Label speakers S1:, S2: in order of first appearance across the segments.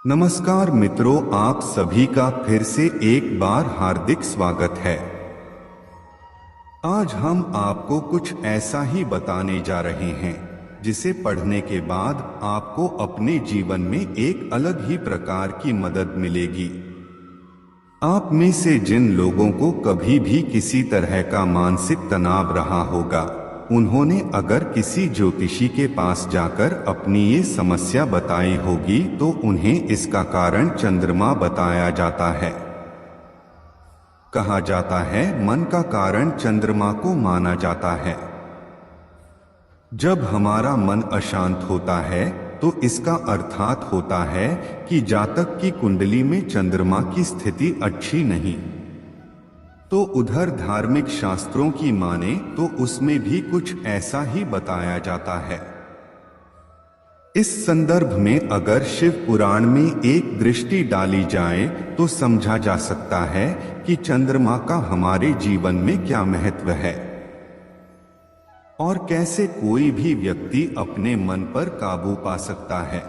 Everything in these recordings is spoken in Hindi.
S1: नमस्कार मित्रों, आप सभी का फिर से एक बार हार्दिक स्वागत है। आज हम आपको कुछ ऐसा ही बताने जा रहे हैं जिसे पढ़ने के बाद आपको अपने जीवन में एक अलग ही प्रकार की मदद मिलेगी। आप में से जिन लोगों को कभी भी किसी तरह का मानसिक तनाव रहा होगा, उन्होंने अगर किसी ज्योतिषी के पास जाकर अपनी ये समस्या बताई होगी तो उन्हें इसका कारण चंद्रमा बताया जाता है। कहा जाता है मन का कारण चंद्रमा को माना जाता है। जब हमारा मन अशांत होता है तो इसका अर्थात होता है कि जातक की कुंडली में चंद्रमा की स्थिति अच्छी नहीं। तो उधर धार्मिक शास्त्रों की माने तो उसमें भी कुछ ऐसा ही बताया जाता है। इस संदर्भ में अगर शिव पुराण में एक दृष्टि डाली जाए तो समझा जा सकता है कि चंद्रमा का हमारे जीवन में क्या महत्व है और कैसे कोई भी व्यक्ति अपने मन पर काबू पा सकता है।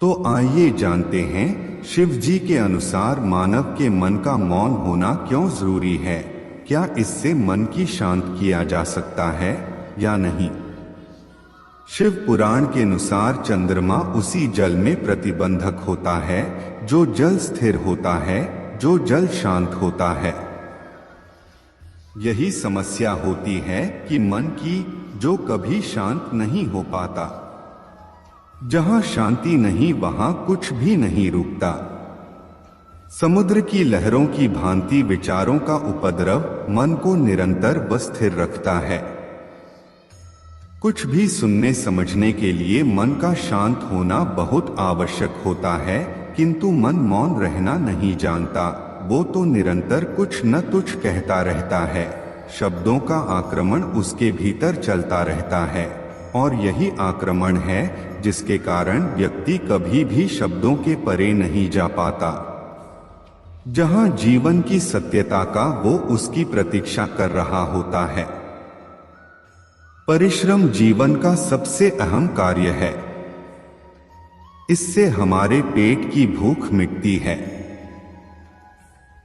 S1: तो आइए जानते हैं शिव जी के अनुसार मानव के मन का मौन होना क्यों जरूरी है। क्या इससे मन की शांत किया जा सकता है या नहीं। शिव पुराण के अनुसार चंद्रमा उसी जल में प्रतिबंधक होता है जो जल स्थिर होता है, जो जल शांत होता है। यही समस्या होती है कि मन की, जो कभी शांत नहीं हो पाता। जहां शांति नहीं वहां कुछ भी नहीं रुकता। समुद्र की लहरों की भांति विचारों का उपद्रव मन को निरंतर व स्थिर रखता है। कुछ भी सुनने समझने के लिए मन का शांत होना बहुत आवश्यक होता है, किंतु मन मौन रहना नहीं जानता। वो तो निरंतर कुछ न कुछ कहता रहता है। शब्दों का आक्रमण उसके भीतर चलता रहता है और यही आक्रमण है जिसके कारण व्यक्ति कभी भी शब्दों के परे नहीं जा पाता। जहां जीवन की सत्यता का वो उसकी प्रतीक्षा कर रहा होता है। परिश्रम जीवन का सबसे अहम कार्य है। इससे हमारे पेट की भूख मिटती है।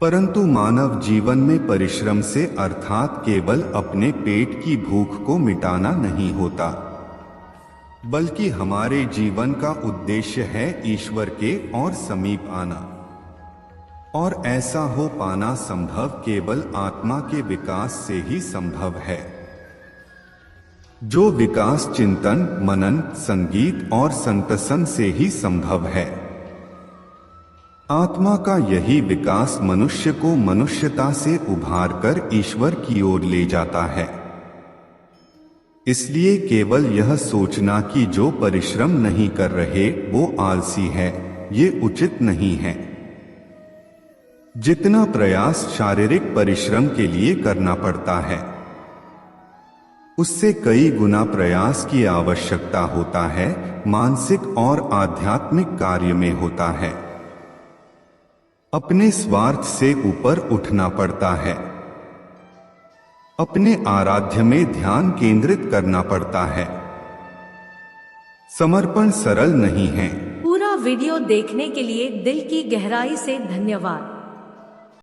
S1: परंतु मानव जीवन में परिश्रम से अर्थात केवल अपने पेट की भूख को मिटाना नहीं होता, बल्कि हमारे जीवन का उद्देश्य है ईश्वर के और समीप आना। और ऐसा हो पाना संभव केवल आत्मा के विकास से ही संभव है। जो विकास चिंतन, मनन, संगीत और संतसन से ही संभव है। आत्मा का यही विकास मनुष्य को मनुष्यता से उभार कर ईश्वर की ओर ले जाता है। इसलिए केवल यह सोचना कि जो परिश्रम नहीं कर रहे वो आलसी है, ये उचित नहीं है। जितना प्रयास शारीरिक परिश्रम के लिए करना पड़ता है, उससे कई गुना प्रयास की आवश्यकता होता है, मानसिक और आध्यात्मिक कार्य में होता है। अपने स्वार्थ से ऊपर उठना पड़ता है। अपने आराध्य में ध्यान केंद्रित करना पड़ता है। समर्पण सरल नहीं है।
S2: पूरा वीडियो देखने के लिए दिल की गहराई से धन्यवाद।